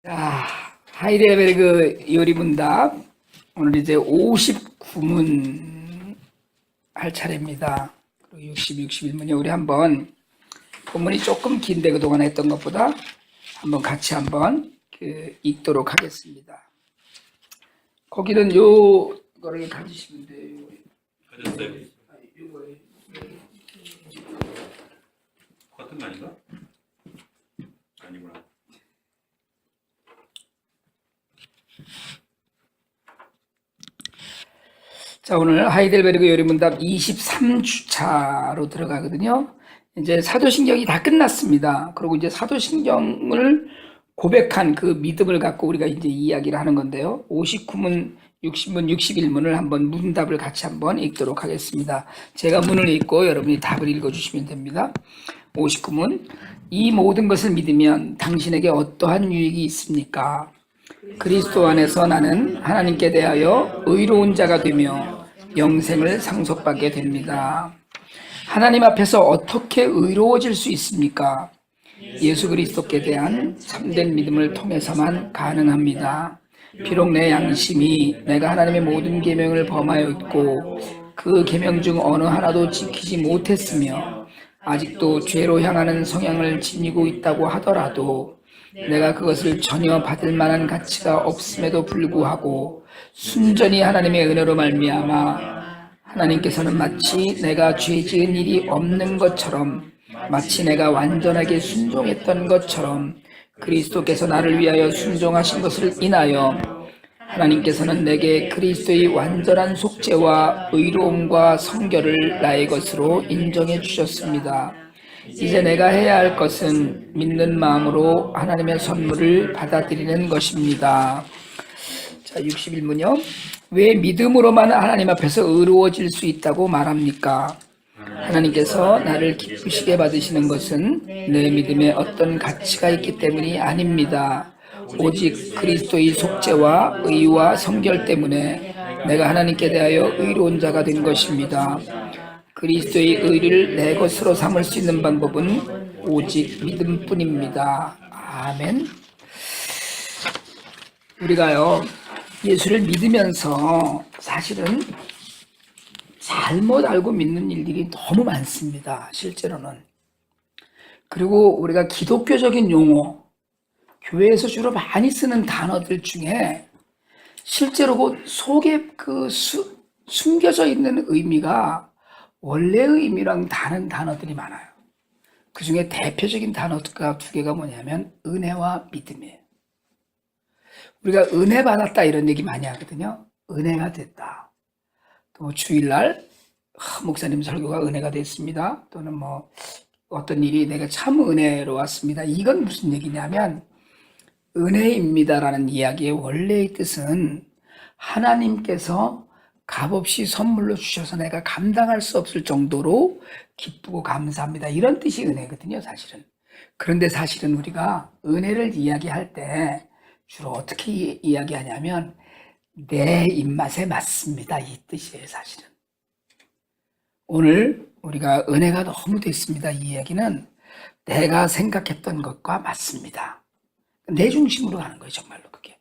자, 하이델베르그 요리문답 오늘 이제 59문 할 차례입니다. 그리고 60, 61문이 우리 한번 본문이 조금 긴데 그동안 했던 것보다 한번 같이 한번 읽도록 하겠습니다. 거기는 요거를 가지시면 돼요. 가졌어요? 같은 거 아닌가? 아니구나. 자, 오늘 하이델베르그 요리문답 23주차로 들어가거든요. 이제 사도신경이 다 끝났습니다. 그리고 이제 사도신경을 고백한 그 믿음을 갖고 우리가 이제 이야기를 하는 건데요. 59문, 60문, 61문을 한번 문답을 같이 한번 읽도록 하겠습니다. 제가 문을 읽고 여러분이 답을 읽어주시면 됩니다. 59문, 이 모든 것을 믿으면 당신에게 어떠한 유익이 있습니까? 그리스도 안에서 나는 하나님께 대하여 의로운 자가 되며 영생을 상속받게 됩니다. 하나님 앞에서 어떻게 의로워질 수 있습니까? 예수 그리스도께 대한 참된 믿음을 통해서만 가능합니다. 비록 내 양심이 내가 하나님의 모든 계명을 범하여 있고 그 계명 중 어느 하나도 지키지 못했으며 아직도 죄로 향하는 성향을 지니고 있다고 하더라도 내가 그것을 전혀 받을 만한 가치가 없음에도 불구하고 순전히 하나님의 은혜로 말미암아 하나님께서는 마치 내가 죄 지은 일이 없는 것처럼, 마치 내가 완전하게 순종했던 것처럼 그리스도께서 나를 위하여 순종하신 것을 인하여 하나님께서는 내게 그리스도의 완전한 속죄와 의로움과 성결을 나의 것으로 인정해 주셨습니다. 이제 내가 해야 할 것은 믿는 마음으로 하나님의 선물을 받아들이는 것입니다. 자, 61문요. 왜 믿음으로만 하나님 앞에서 의로워질 수 있다고 말합니까? 하나님께서 나를 기쁘시게 받으시는 것은 내 믿음에 어떤 가치가 있기 때문이 아닙니다. 오직 그리스도의 속죄와 의와 성결 때문에 내가 하나님께 대하여 의로운 자가 된 것입니다. 그리스도의 의를 내 것으로 삼을 수 있는 방법은 오직 믿음뿐입니다. 아멘. 우리가요, 예수를 믿으면서 사실은 잘못 알고 믿는 일들이 너무 많습니다. 실제로는. 그리고 우리가 기독교적인 용어, 교회에서 주로 많이 쓰는 단어들 중에 실제로 그 속에 숨겨져 있는 의미가 원래의 의미랑 다른 단어들이 많아요. 그 중에 대표적인 단어가 두 개가 뭐냐면 은혜와 믿음이에요. 우리가 은혜 받았다 이런 얘기 많이 하거든요. 은혜가 됐다. 또 주일날 목사님 설교가 은혜가 됐습니다. 또는 뭐 어떤 일이 내가 참 은혜로웠습니다. 이건 무슨 얘기냐면 은혜입니다라는 이야기의 원래의 뜻은 하나님께서 값없이 선물로 주셔서 내가 감당할 수 없을 정도로 기쁘고 감사합니다. 이런 뜻이 은혜거든요, 사실은. 그런데 사실은 우리가 은혜를 이야기할 때 주로 어떻게 이야기하냐면 내 입맛에 맞습니다. 이 뜻이에요, 사실은. 오늘 우리가 은혜가 너무 됐습니다. 이 이야기는 내가 생각했던 것과 맞습니다. 내 중심으로 가는 거예요, 정말로 그게.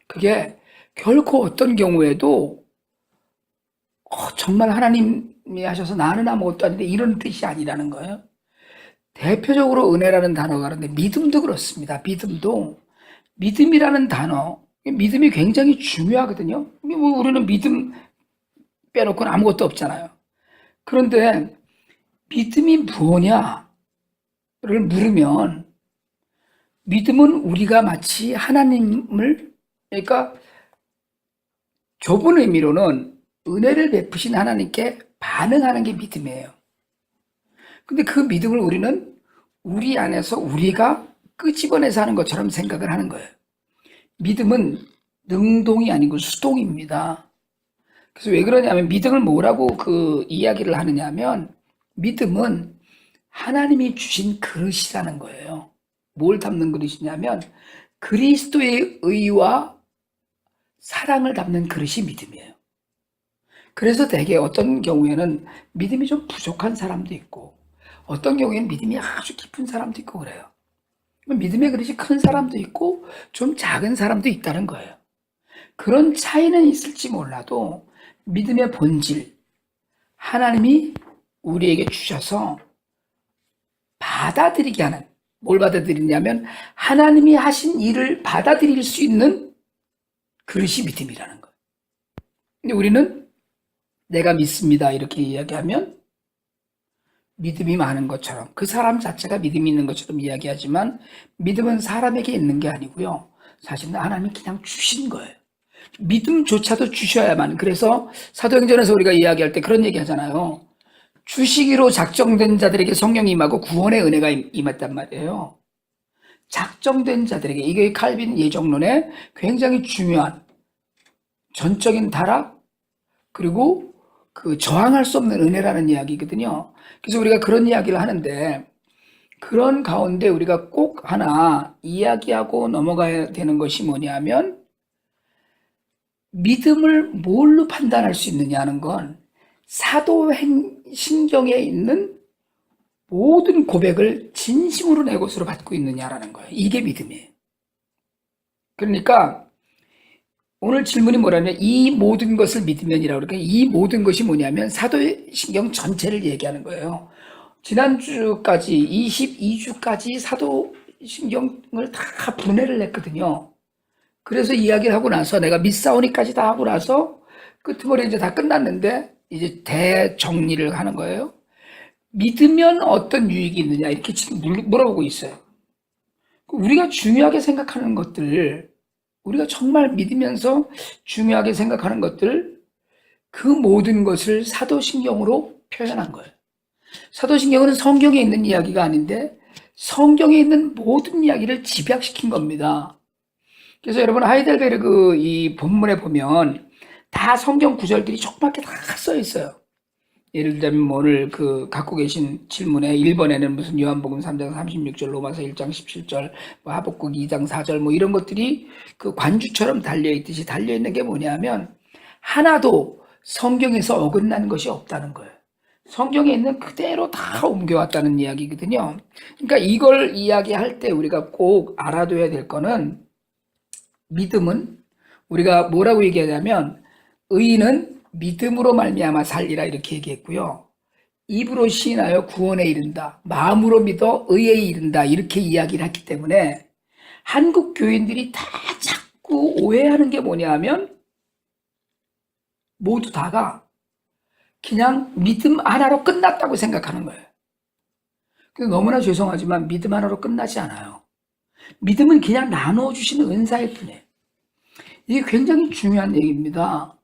그게 결코 어떤 경우에도 정말 하나님이 하셔서 나는 아무것도 아닌데 이런 뜻이 아니라는 거예요. 대표적으로 은혜라는 단어가 그런데 믿음도 그렇습니다. 믿음이라는 단어, 믿음이 굉장히 중요하거든요. 우리는 믿음 빼놓고는 아무것도 없잖아요. 그런데 믿음이 뭐냐를 물으면 믿음은 우리가 마치 하나님을, 그러니까 좁은 의미로는 은혜를 베푸신 하나님께 반응하는 게 믿음이에요. 근데 그 믿음을 우리는 우리 안에서 우리가 끄집어내서 하는 것처럼 생각을 하는 거예요. 믿음은 능동이 아니고 수동입니다. 그래서 왜 그러냐면 믿음을 뭐라고 그 이야기를 하느냐면 믿음은 하나님이 주신 그릇이라는 거예요. 뭘 담는 그릇이냐면 그리스도의 의와 사랑을 담는 그릇이 믿음이에요. 그래서 대개 어떤 경우에는 믿음이 좀 부족한 사람도 있고 어떤 경우에는 믿음이 아주 깊은 사람도 있고 그래요. 믿음의 그릇이 큰 사람도 있고 좀 작은 사람도 있다는 거예요. 그런 차이는 있을지 몰라도 믿음의 본질, 하나님이 우리에게 주셔서 받아들이게 하는, 뭘 받아들이냐면 하나님이 하신 일을 받아들일 수 있는 그릇이 믿음이라는 거예요. 근데 우리는 내가 믿습니다 이렇게 이야기하면 믿음이 많은 것처럼, 그 사람 자체가 믿음이 있는 것처럼 이야기하지만 믿음은 사람에게 있는 게 아니고요, 사실은 하나님이 그냥 주신 거예요. 믿음조차도 주셔야만. 그래서 사도행전에서 우리가 이야기할 때 그런 얘기 하잖아요. 주시기로 작정된 자들에게 성령이 임하고 구원의 은혜가 임했단 말이에요. 작정된 자들에게. 이게 칼빈 예정론의 굉장히 중요한 전적인 타락, 그리고 그 저항할 수 없는 은혜라는 이야기거든요. 그래서 우리가 그런 이야기를 하는데, 그런 가운데 우리가 꼭 하나 이야기하고 넘어가야 되는 것이 뭐냐면, 믿음을 뭘로 판단할 수 있느냐는 건 사도신경에 있는 모든 고백을 진심으로 내 것으로 받고 있느냐라는 거예요. 이게 믿음이에요. 그러니까 오늘 질문이 뭐냐면 이 모든 것을 믿으면이라고. 그러니까 이 모든 것이 뭐냐면 사도신경 전체를 얘기하는 거예요. 지난주까지 22주까지 사도신경을 다 분해를 했거든요. 그래서 이야기를 하고 나서 내가 밑사오니까지 다 하고 나서 끝머리 이제 다 끝났는데 이제 대정리를 하는 거예요. 믿으면 어떤 유익이 있느냐 이렇게 지금 물어보고 있어요. 우리가 중요하게 생각하는 것들, 우리가 정말 믿으면서 중요하게 생각하는 것들, 그 모든 것을 사도신경으로 표현한 거예요. 사도신경은 성경에 있는 이야기가 아닌데 성경에 있는 모든 이야기를 집약시킨 겁니다. 그래서 여러분 하이델베르그 이 본문에 보면 다 성경 구절들이 조그맣게 다 써 있어요. 예를 들자면 뭐 오늘 그 갖고 계신 질문에 1번에는 무슨 요한복음 3장 36절, 로마서 1장 17절, 뭐 하박국 2장 4절 뭐 이런 것들이 그 관주처럼 달려있듯이 달려있는 게 뭐냐면 하나도 성경에서 어긋난 것이 없다는 거예요. 성경에 있는 그대로 다 옮겨왔다는 이야기거든요. 그러니까 이걸 이야기할 때 우리가 꼭 알아둬야 될 거는, 믿음은 우리가 뭐라고 얘기하냐면 의인은 믿음으로 말미암아 살리라 이렇게 얘기했고요. 입으로 시인하여 구원에 이른다, 마음으로 믿어 의에 이른다 이렇게 이야기를 했기 때문에 한국 교인들이 다 자꾸 오해하는 게 뭐냐면 모두 다가 그냥 믿음 하나로 끝났다고 생각하는 거예요. 그래서 너무나 죄송하지만 믿음 하나로 끝나지 않아요. 믿음은 그냥 나누어 주시는 은사일 뿐이에요. 이게 굉장히 중요한 얘기입니다.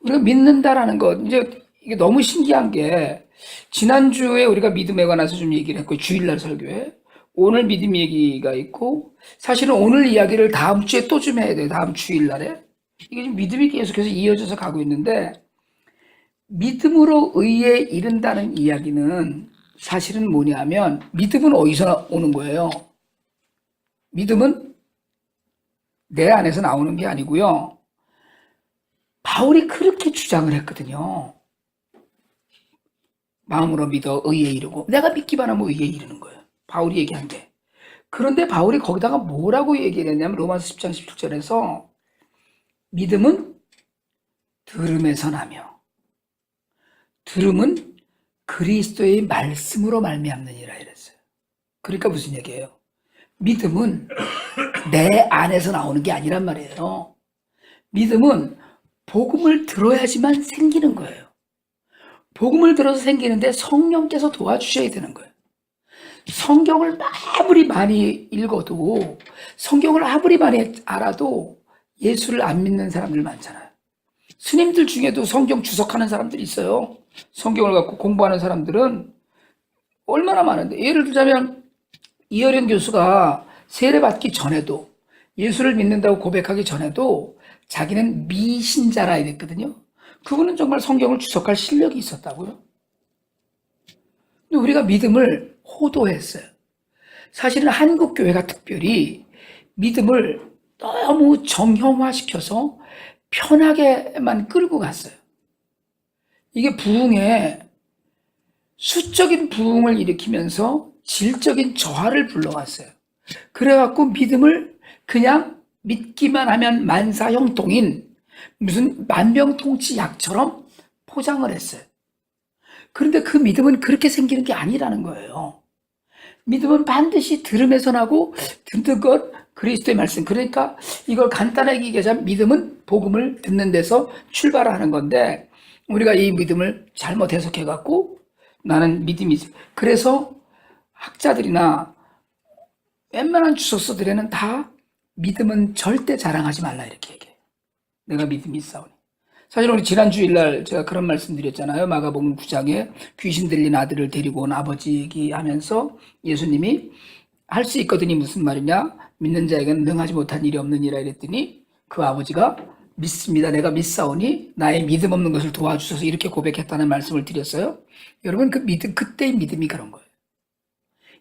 우리가 믿는다라는 것, 이제 이게 너무 신기한 게 지난주에 우리가 믿음에 관해서 좀 얘기를 했고 주일날 설교에 오늘 믿음 얘기가 있고, 사실은 오늘 이야기를 다음 주에 또 좀 해야 돼요. 다음 주일날에. 이게 지금 믿음이 계속해서 이어져서 가고 있는데, 믿음으로 의에 이른다는 이야기는 사실은 뭐냐면 믿음은 어디서 오는 거예요? 믿음은 내 안에서 나오는 게 아니고요. 바울이 그렇게 주장을 했거든요. 마음으로 믿어 의에 이르고, 내가 믿기만 하면 의에 이르는 거예요. 바울이 얘기한 게. 그런데 바울이 거기다가 뭐라고 얘기를 했냐면 로마서 10장 17절에서 믿음은 들음에서 나며 들음은 그리스도의 말씀으로 말미암느니라 이랬어요. 그러니까 무슨 얘기예요? 믿음은 내 안에서 나오는 게 아니란 말이에요. 믿음은 복음을 들어야지만 생기는 거예요. 복음을 들어서 생기는데 성령께서 도와주셔야 되는 거예요. 성경을 아무리 많이 읽어도, 성경을 아무리 많이 알아도 예수를 안 믿는 사람들 많잖아요. 스님들 중에도 성경 주석하는 사람들이 있어요. 성경을 갖고 공부하는 사람들은 얼마나 많은데, 예를 들자면 이어령 교수가 세례받기 전에도, 예수를 믿는다고 고백하기 전에도 자기는 미신자라 이랬거든요. 그분은 정말 성경을 주석할 실력이 있었다고요. 근데 우리가 믿음을 호도했어요. 사실은 한국 교회가 특별히 믿음을 너무 정형화시켜서 편하게만 끌고 갔어요. 이게 부흥에 수적인 부흥을 일으키면서 질적인 저하를 불러왔어요. 그래갖고 믿음을 그냥 믿기만 하면 만사형통인 무슨 만병통치 약처럼 포장을 했어요. 그런데 그 믿음은 그렇게 생기는 게 아니라는 거예요. 믿음은 반드시 들음에서 나고 듣는 것 그리스도의 말씀. 그러니까 이걸 간단하게 얘기하자면 믿음은 복음을 듣는 데서 출발하는 건데 우리가 이 믿음을 잘못 해석해갖고 나는 믿음이 있어. 그래서 학자들이나 웬만한 주석서들에는 다 믿음은 절대 자랑하지 말라 이렇게 얘기해요. 내가 믿음이 있사오니. 사실 우리 지난 주일날 제가 그런 말씀 드렸잖아요. 마가복음 9장에 귀신 들린 아들을 데리고 온 아버지 얘기하면서 예수님이 할 수 있거든이 무슨 말이냐, 믿는 자에게는 능하지 못한 일이 없느니라 이랬더니 그 아버지가 믿습니다. 내가 믿사오니 나의 믿음 없는 것을 도와주셔서 이렇게 고백했다는 말씀을 드렸어요. 여러분 그 믿음, 그때의 믿음이 그런 거예요.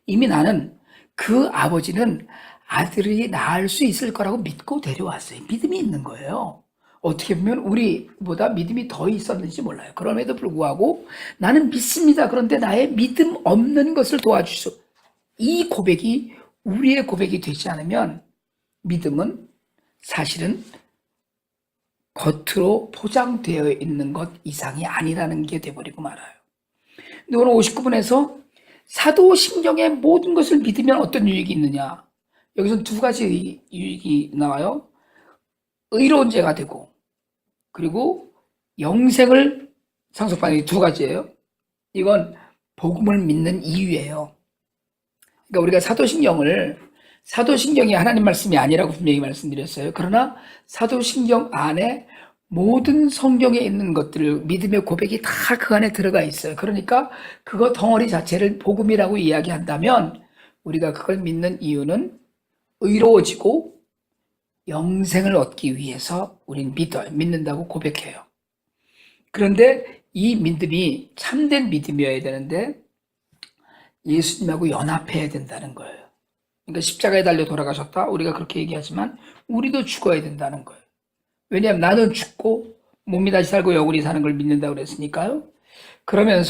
이미 나는 그 아버지는 아들이 낳을 수 있을 거라고 믿고 데려왔어요. 믿음이 있는 거예요. 어떻게 보면 우리보다 믿음이 더 있었는지 몰라요. 그럼에도 불구하고 나는 믿습니다. 그런데 나의 믿음 없는 것을 도와주시오. 이 고백이 우리의 고백이 되지 않으면 믿음은 사실은 겉으로 포장되어 있는 것 이상이 아니라는 게 돼버리고 말아요. 근데 오늘 59분에서 사도신경의 모든 것을 믿으면 어떤 유익이 있느냐. 여기서 두 가지 유익이 나와요. 의로운 자가 되고 그리고 영생을 상속받는 두 가지예요. 이건 복음을 믿는 이유예요. 그러니까 우리가 사도신경이 하나님 말씀이 아니라고 분명히 말씀드렸어요. 그러나 사도신경 안에 모든 성경에 있는 것들을 믿음의 고백이 다 그 안에 들어가 있어요. 그러니까 그거 덩어리 자체를 복음이라고 이야기한다면 우리가 그걸 믿는 이유는 의로워지고 영생을 얻기 위해서 우린 믿는다고 고백해요. 그런데 이 믿음이 참된 믿음이어야 되는데 예수님하고 연합해야 된다는 거예요. 그러니까 십자가에 달려 돌아가셨다. 우리가 그렇게 얘기하지만 우리도 죽어야 된다는 거예요. 왜냐하면 나는 죽고 몸이 다시 살고 영원히 사는 걸 믿는다고 그랬으니까요. 그러면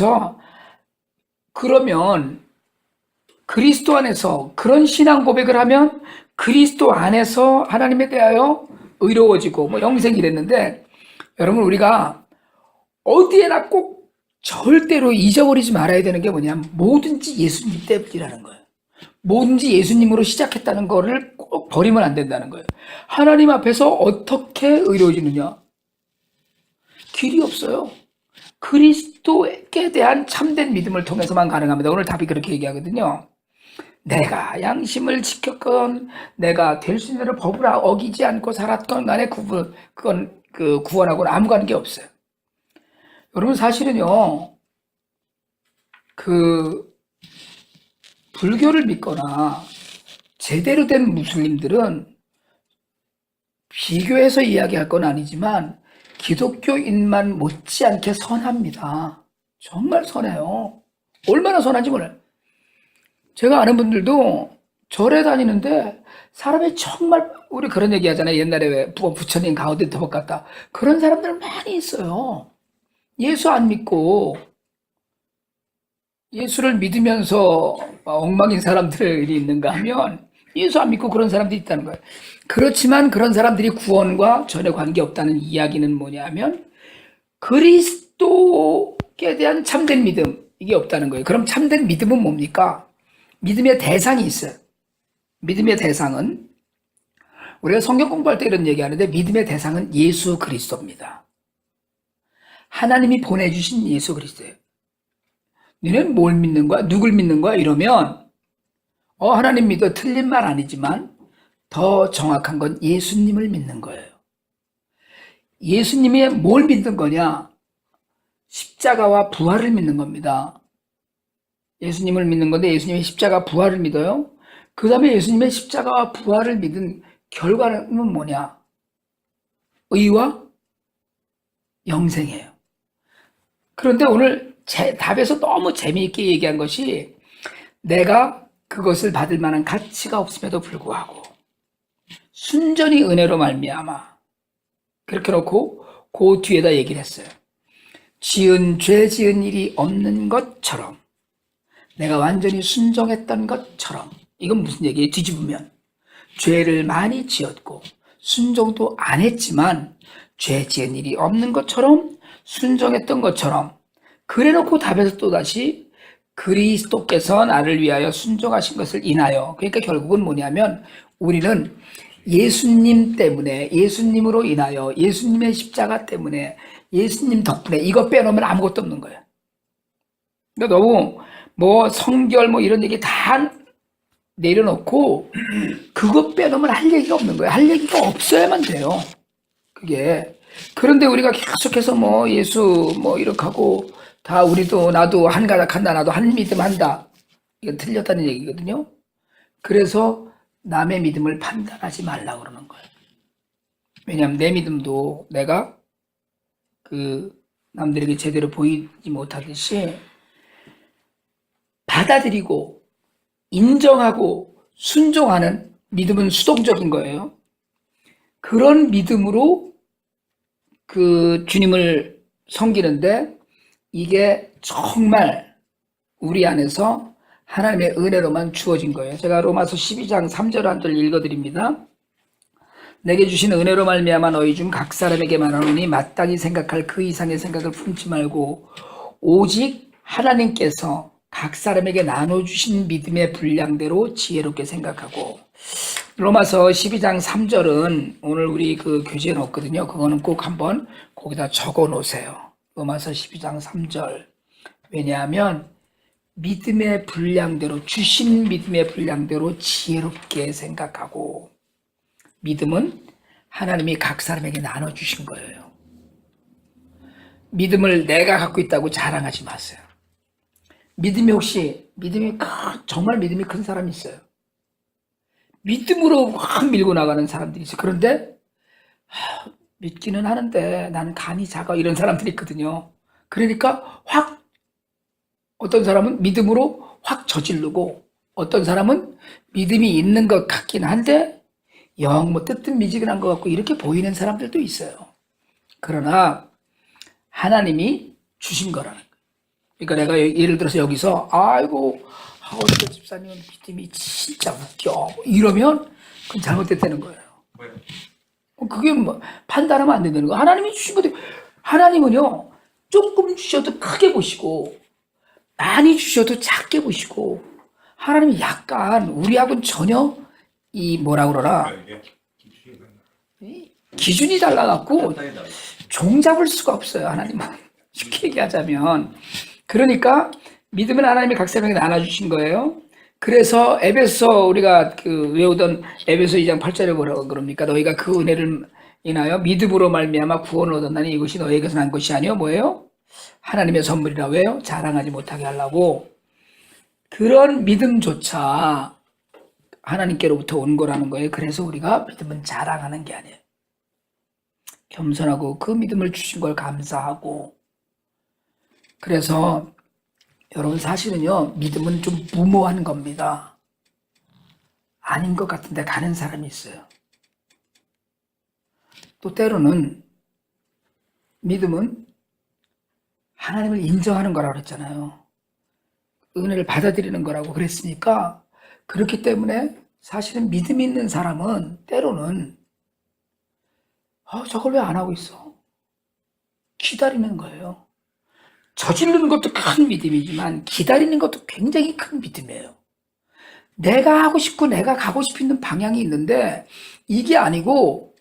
그리스도 안에서 그런 신앙 고백을 하면 그리스도 안에서 하나님에 대하여 의로워지고 영생이 됐는데 여러분 우리가 어디에나 꼭 절대로 잊어버리지 말아야 되는 게 뭐냐면 뭐든지 예수님 때문이라는 거예요. 뭐든지 예수님으로 시작했다는 거를 꼭 버리면 안 된다는 거예요. 하나님 앞에서 어떻게 의로워지느냐? 길이 없어요. 그리스도에 대한 참된 믿음을 통해서만 가능합니다. 오늘 답이 그렇게 얘기하거든요. 내가 양심을 지켰건 내가 될 수 있는 대로 법을 어기지 않고 살았건 간에 그건 구원하고는 아무 관계 없어요. 여러분 사실은요, 불교를 믿거나 제대로 된 무슬림들은 비교해서 이야기할 건 아니지만 기독교인만 못지않게 선합니다. 정말 선해요. 얼마나 선한지 몰라요. 제가 아는 분들도 절에 다니는데 사람이 정말 우리 그런 얘기 하잖아요. 옛날에 왜 부처님 가운데 도박 같다. 그런 사람들 많이 있어요. 예수 안 믿고 예수를 믿으면서 엉망인 사람들이 있는가 하면 예수 안 믿고 그런 사람들이 있다는 거예요. 그렇지만 그런 사람들이 구원과 전혀 관계없다는 이야기는 뭐냐면 그리스도에 대한 참된 믿음 이게 없다는 거예요. 그럼 참된 믿음은 뭡니까? 믿음의 대상이 있어요. 믿음의 대상은 우리가 성경 공부할 때 이런 얘기하는데 믿음의 대상은 예수 그리스도입니다. 하나님이 보내주신 예수 그리스도예요. 너는 뭘 믿는 거야? 누굴 믿는 거야? 이러면 하나님 믿어 틀린 말 아니지만 더 정확한 건 예수님을 믿는 거예요. 예수님이 뭘 믿는 거냐? 십자가와 부활을 믿는 겁니다. 예수님을 믿는 건데 예수님의 십자가 부활을 믿어요. 그 다음에 예수님의 십자가와 부활을 믿은 결과는 뭐냐? 의와 영생이에요. 그런데 오늘 답에서 너무 재미있게 얘기한 것이 내가 그것을 받을 만한 가치가 없음에도 불구하고 순전히 은혜로 말미암아 그렇게 놓고 그 뒤에다 얘기를 했어요. 죄 지은 일이 없는 것처럼 내가 완전히 순종했던 것처럼 이건 무슨 얘기예요? 뒤집으면 죄를 많이 지었고 순종도 안 했지만 죄 지은 일이 없는 것처럼 순종했던 것처럼 그래놓고 답에서 또다시 그리스도께서 나를 위하여 순종하신 것을 인하여, 그러니까 결국은 뭐냐면 우리는 예수님 때문에, 예수님으로 인하여, 예수님의 십자가 때문에, 예수님 덕분에 이거 빼놓으면 아무것도 없는 거예요. 그러니까 너무 뭐 성결 뭐 이런 얘기 다 내려놓고 그거 빼놓으면 할 얘기가 없는 거예요. 할 얘기가 없어야만 돼요. 그게. 그런데 우리가 계속해서 뭐 예수 뭐 이렇게 하고 다 우리도 나도 한 가닥 한다, 나도 한 믿음 한다. 이건 틀렸다는 얘기거든요. 그래서 남의 믿음을 판단하지 말라고 그러는 거예요. 왜냐하면 내 믿음도 내가 남들에게 제대로 보이지 못하듯이 받아들이고 인정하고 순종하는 믿음은 수동적인 거예요. 그런 믿음으로 주님을 섬기는데 이게 정말 우리 안에서 하나님의 은혜로만 주어진 거예요. 제가 로마서 12장 3절 한 절 읽어드립니다. 내게 주신 은혜로 말미암아 너희 중 각 사람에게 말하노니 마땅히 생각할 그 이상의 생각을 품지 말고 오직 하나님께서 각 사람에게 나눠주신 믿음의 분량대로 지혜롭게 생각하고. 로마서 12장 3절은 오늘 우리 교재에 넣었거든요. 그거는 꼭 한번 거기다 적어 놓으세요. 로마서 12장 3절. 왜냐하면 믿음의 분량대로, 주신 믿음의 분량대로 지혜롭게 생각하고, 믿음은 하나님이 각 사람에게 나눠주신 거예요. 믿음을 내가 갖고 있다고 자랑하지 마세요. 정말 믿음이 큰 사람이 있어요. 믿음으로 확 밀고 나가는 사람들이 있어요. 그런데 믿기는 하는데 나는 간이 작아, 이런 사람들이 있거든요. 그러니까 확 어떤 사람은 믿음으로 확 저지르고 어떤 사람은 믿음이 있는 것 같긴 한데 영 뭐 뜨뜻미지근한 것 같고 이렇게 보이는 사람들도 있어요. 그러나 하나님이 주신 거라는 거예요. 그러니까 내가 예를 들어서 여기서 아이고 하원재 집사님은 믿음이 진짜 웃겨 이러면 그건 잘못됐다는 거예요. 왜요? 그게 뭐 판단하면 안 된다는 거예요. 하나님이 주신 건데, 하나님은요 조금 주셔도 크게 보시고 많이 주셔도 작게 보시고, 하나님이 약간 우리하고는 전혀 뭐라 그러나 기준이 달라갖고 종잡을 수가 없어요. 하나님은 쉽게 얘기하자면. 그러니까 믿음은 하나님이 각 사람에게 나눠주신 거예요. 그래서 에베소, 우리가 외우던 에베소 2장 8절에 뭐라고 그럽니까? 너희가 그 은혜를 인하여 믿음으로 말미암아 구원을 얻었나니 이것이 너희에게서 난 것이 아니요 뭐예요? 하나님의 선물이라. 왜요? 자랑하지 못하게 하려고. 그런 믿음조차 하나님께로부터 온 거라는 거예요. 그래서 우리가 믿음은 자랑하는 게 아니에요. 겸손하고 그 믿음을 주신 걸 감사하고. 그래서 여러분 사실은요 믿음은 좀 무모한 겁니다. 아닌 것 같은데 가는 사람이 있어요. 또 때로는 믿음은 하나님을 인정하는 거라고 그랬잖아요. 은혜를 받아들이는 거라고 그랬으니까, 그렇기 때문에 사실은 믿음 있는 사람은 때로는 저걸 왜 안 하고 있어? 기다리는 거예요. 저지르는 것도 큰 믿음이지만 기다리는 것도 굉장히 큰 믿음이에요. 내가 하고 싶고 내가 가고 싶은 방향이 있는데 이게 아니고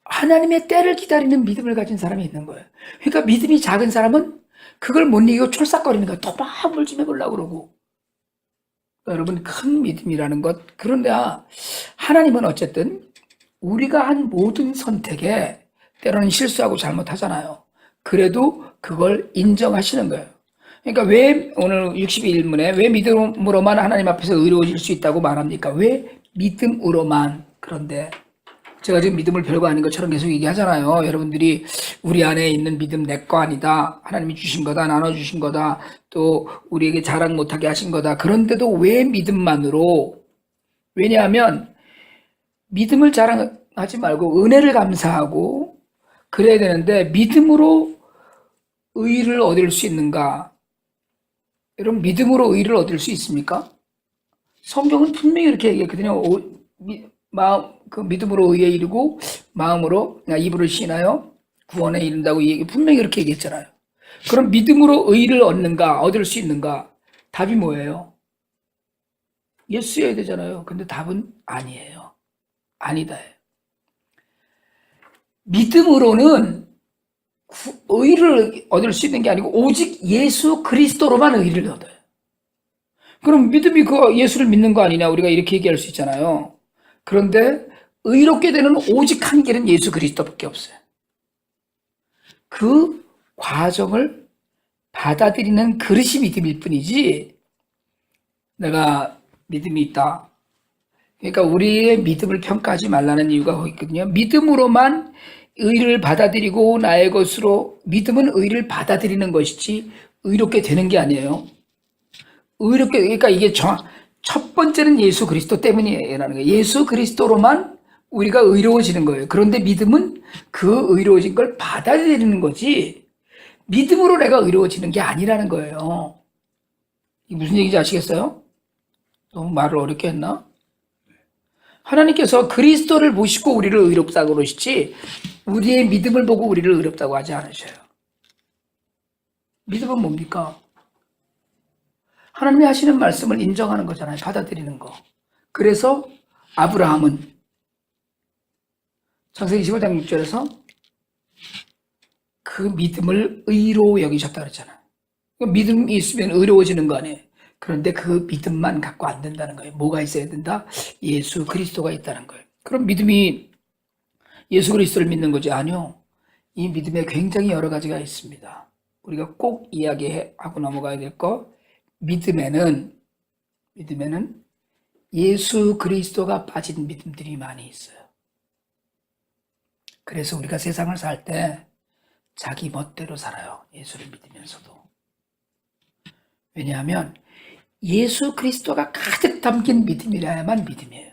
하나님의 때를 기다리는 믿음을 가진 사람이 있는 거예요. 그러니까 믿음이 작은 사람은 그걸 못 이기고 촐싹거리는 거예요. 도박을 좀 해보려고 그러고. 여러분, 큰 믿음이라는 것. 그런데 하나님은 어쨌든 우리가 한 모든 선택에 때로는 실수하고 잘못하잖아요. 그래도 그걸 인정하시는 거예요. 그러니까 왜 오늘 62일문에 왜 믿음으로만 하나님 앞에서 의로워질 수 있다고 말합니까? 왜 믿음으로만? 그런데 제가 지금 믿음을 별거 아닌 것처럼 계속 얘기하잖아요. 여러분들이 우리 안에 있는 믿음 내 거 아니다. 하나님이 주신 거다. 나눠주신 거다. 또 우리에게 자랑 못하게 하신 거다. 그런데도 왜 믿음만으로? 왜냐하면 믿음을 자랑하지 말고 은혜를 감사하고 그래야 되는데 믿음으로 의를 얻을 수 있는가? 여러분, 믿음으로 의를 얻을 수 있습니까? 성경은 분명히 이렇게 얘기했거든요. 그 믿음으로 의에 이르고 마음으로 입으로 신하여 구원에 이른다고 분명히 이렇게 얘기했잖아요. 그럼 믿음으로 의를 얻을 수 있는가? 답이 뭐예요? 예수여야 되잖아요. 근데 답은 아니에요. 아니다. 믿음으로는 의를 얻을 수 있는 게 아니고 오직 예수 그리스도로만 의를 얻어요. 그럼 믿음이 그 예수를 믿는 거 아니냐? 우리가 이렇게 얘기할 수 있잖아요. 그런데 의롭게 되는 오직 한 길은 예수 그리스도밖에 없어요. 그 과정을 받아들이는 그릇이 믿음일 뿐이지 내가 믿음이 있다. 그러니까 우리의 믿음을 평가하지 말라는 이유가 있거든요. 믿음으로만 의를 받아들이고 나의 것으로 믿음은 의를 받아들이는 것이지 의롭게 되는 게 아니에요. 그러니까 이게 첫 번째는 예수 그리스도 때문이라는 거예요. 예수 그리스도로만 우리가 의로워지는 거예요. 그런데 믿음은 그 의로워진 걸 받아들이는 거지 믿음으로 내가 의로워지는 게 아니라는 거예요. 이게 무슨 얘기인지 아시겠어요? 너무 말을 어렵게 했나? 하나님께서 그리스도를 보시고 우리를 의롭다고 그러시지 우리의 믿음을 보고 우리를 의롭다고 하지 않으셔요. 믿음은 뭡니까? 하나님이 하시는 말씀을 인정하는 거잖아요. 받아들이는 거. 그래서 아브라함은 창세기 25장 6절에서 그 믿음을 의로 여기셨다 그랬잖아요. 믿음이 있으면 의로워지는 거 아니에요. 그런데 그 믿음만 갖고 안 된다는 거예요. 뭐가 있어야 된다? 예수 그리스도가 있다는 거예요. 그럼 믿음이 예수 그리스도를 믿는 거지? 아니요. 이 믿음에 굉장히 여러 가지가 있습니다. 우리가 꼭 이야기하고 넘어가야 될 거, 믿음에는 예수 그리스도가 빠진 믿음들이 많이 있어요. 그래서 우리가 세상을 살 때 자기 멋대로 살아요. 예수를 믿으면서도. 왜냐하면 예수 그리스도가 가득 담긴 믿음이라야만 믿음이에요.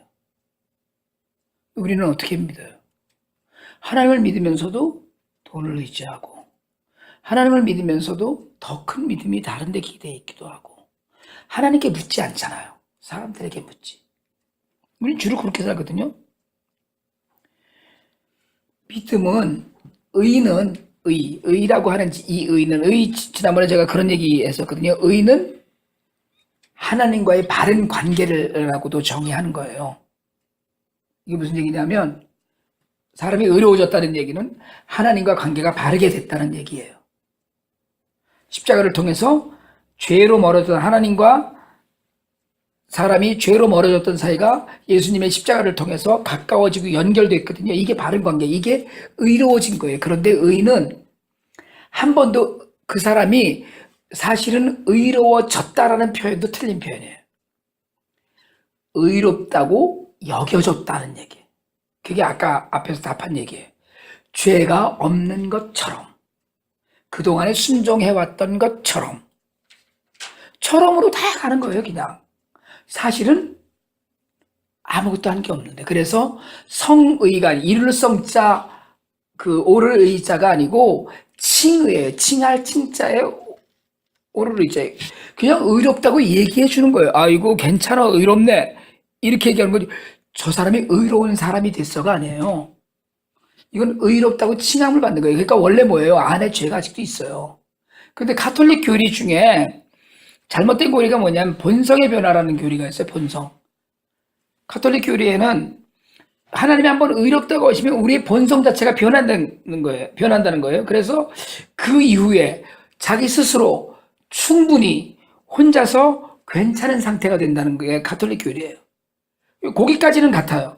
우리는 어떻게 믿어요? 하나님을 믿으면서도 돈을 의지하고 하나님을 믿으면서도 더 큰 믿음이 다른 데 기대해 있기도 하고 하나님께 묻지 않잖아요. 사람들에게 묻지. 우리는 주로 그렇게 살거든요. 믿음은 의라고 하는 이 의는 지난번에 제가 그런 얘기 했었거든요. 의는 하나님과의 바른 관계라고도 정의하는 거예요. 이게 무슨 얘기냐면 사람이 의로워졌다는 얘기는 하나님과 관계가 바르게 됐다는 얘기예요. 십자가를 통해서 죄로 멀어졌던 하나님과 사람이 죄로 멀어졌던 사이가 예수님의 십자가를 통해서 가까워지고 연결됐거든요. 이게 바른 관계, 이게 의로워진 거예요. 그런데 의는 한 번도 그 사람이 사실은 의로워졌다라는 표현도 틀린 표현이에요. 의롭다고 여겨졌다는 얘기예요. 그게 아까 앞에서 답한 얘기예요. 죄가 없는 것처럼 그동안에 순종해왔던 것처럼 처럼으로 다 가는 거예요. 그냥 사실은 아무것도 한 게 없는데 그래서 성의가 이룰 성자 그 오를 의자가 아니고 칭의예요. 칭할 칭자에 오를 의자예요. 그냥 의롭다고 얘기해 주는 거예요. 아이고 괜찮아 의롭네 이렇게 얘기하는 거지 저 사람이 의로운 사람이 됐어가 아니에요. 이건 의롭다고 칭함을 받는 거예요. 그러니까 원래 뭐예요? 안에 죄가 아직도 있어요. 근데 가톨릭 교리 중에 잘못된 교리가 뭐냐면 본성의 변화라는 교리가 있어요. 본성. 가톨릭 교리에는 하나님이 한번 의롭다고 하시면 우리의 본성 자체가 변한다는 거예요. 그래서 그 이후에 자기 스스로 충분히 혼자서 괜찮은 상태가 된다는 게 가톨릭 교리예요. 거기까지는 같아요.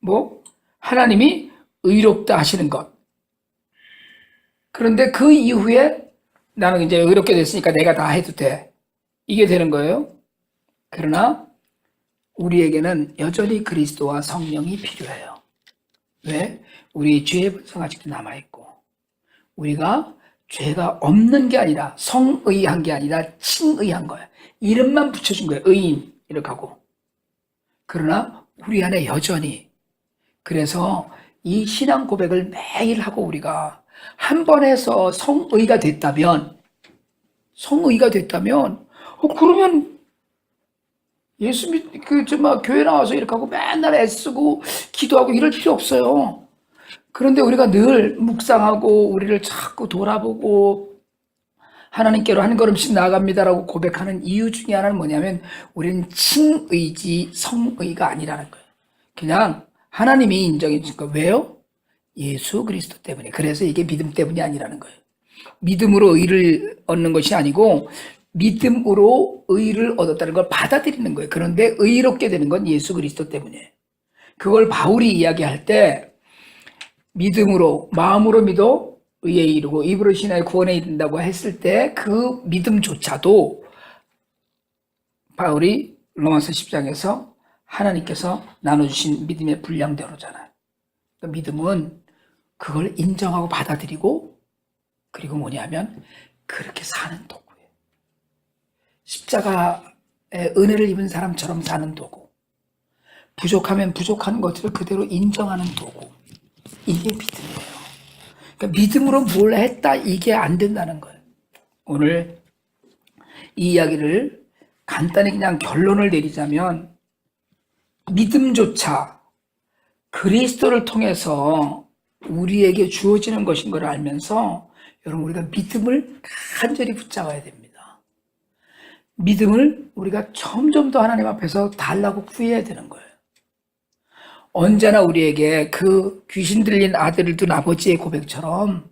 뭐 하나님이 의롭다 하시는 것. 그런데 그 이후에 나는 이제 의롭게 됐으니까 내가 다 해도 돼. 이게 되는 거예요. 그러나 우리에게는 여전히 그리스도와 성령이 필요해요. 왜? 우리 죄의 본성 아직도 남아있고 우리가 죄가 없는 게 아니라 성의한 게 아니라 칭의한 거야. 이름만 붙여준 거야. 의인 이렇게 하고. 그러나 우리 안에 여전히 그래서 이 신앙 고백을 매일 하고 우리가 한 번 해서 성의가 됐다면 그러면 예수 교회 나와서 이렇게 하고 맨날 애쓰고 기도하고 이럴 필요 없어요. 그런데 우리가 늘 묵상하고 우리를 자꾸 돌아보고 하나님께로 한 걸음씩 나아갑니다라고 고백하는 이유 중에 하나는 뭐냐면 우리는 칭의지 성의가 아니라는 거예요. 그냥 하나님이 인정해 주신 거예요. 왜요? 예수 그리스도 때문에. 그래서 이게 믿음 때문이 아니라는 거예요. 믿음으로 의를 얻는 것이 아니고 믿음으로 의를 얻었다는 걸 받아들이는 거예요. 그런데 의롭게 되는 건 예수 그리스도 때문에. 그걸 바울이 이야기할 때 믿음으로 마음으로 믿어 의에 이르고 입으로 신하여 구원에 이른다고 했을 때 그 믿음조차도 바울이 로마서 10장에서 하나님께서 나눠주신 믿음의 분량대로잖아요. 그러니까 믿음은 그걸 인정하고 받아들이고 그리고 뭐냐면 그렇게 사는 도구예요. 십자가의 은혜를 입은 사람처럼 사는 도구. 부족하면 부족한 것들을 그대로 인정하는 도구. 이게 믿음이에요. 그러니까 믿음으로 뭘 했다 이게 안 된다는 거예요. 오늘 이 이야기를 간단히 그냥 결론을 내리자면 믿음조차 그리스도를 통해서 우리에게 주어지는 것인 걸 알면서 여러분 우리가 믿음을 간절히 붙잡아야 됩니다. 믿음을 우리가 점점 더 하나님 앞에서 달라고 구해야 되는 거예요. 언제나 우리에게 그 귀신 들린 아들을 둔 아버지의 고백처럼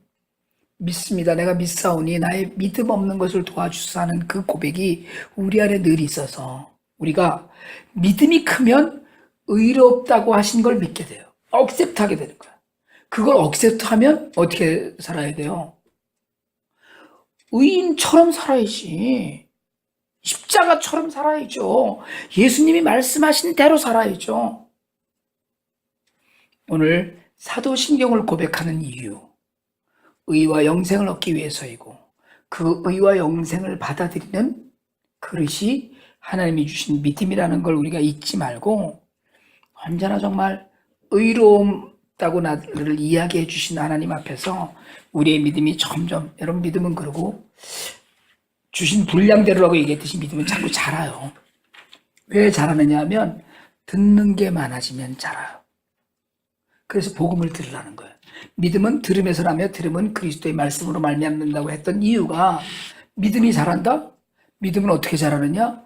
믿습니다. 내가 믿사오니 나의 믿음 없는 것을 도와주소서 하는 그 고백이 우리 안에 늘 있어서 우리가 믿음이 크면 의롭다고 하신 걸 믿게 돼요. 억셉트하게 되는 거야. 그걸 억셉트하면 어떻게 살아야 돼요? 의인처럼 살아야지. 십자가처럼 살아야죠. 예수님이 말씀하신 대로 살아야죠. 오늘 사도신경을 고백하는 이유, 의와 영생을 얻기 위해서이고 그 의와 영생을 받아들이는 그릇이 하나님이 주신 믿음이라는 걸 우리가 잊지 말고 언제나 정말 의로움다고 나를 이야기해 주신 하나님 앞에서 우리의 믿음이 점점, 여러분 믿음은 그러고 주신 분량대로라고 얘기했듯이 믿음은 자꾸 자라요. 왜 자라느냐 하면 듣는 게 많아지면 자라요. 그래서 복음을 들으라는 거예요. 믿음은 들음에서 나며 들음은 그리스도의 말씀으로 말미암는다고 했던 이유가 믿음이 자란다? 믿음은 어떻게 자라느냐?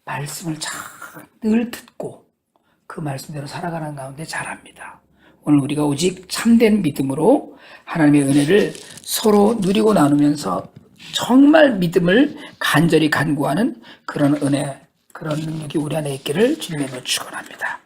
말씀을 늘 듣고 그 말씀대로 살아가는 가운데 자랍니다. 오늘 우리가 오직 참된 믿음으로 하나님의 은혜를 서로 누리고 나누면서 정말 믿음을 간절히 간구하는 그런 은혜, 그런 능력이 우리 안에 있기를 주님의 이름으로 축원합니다.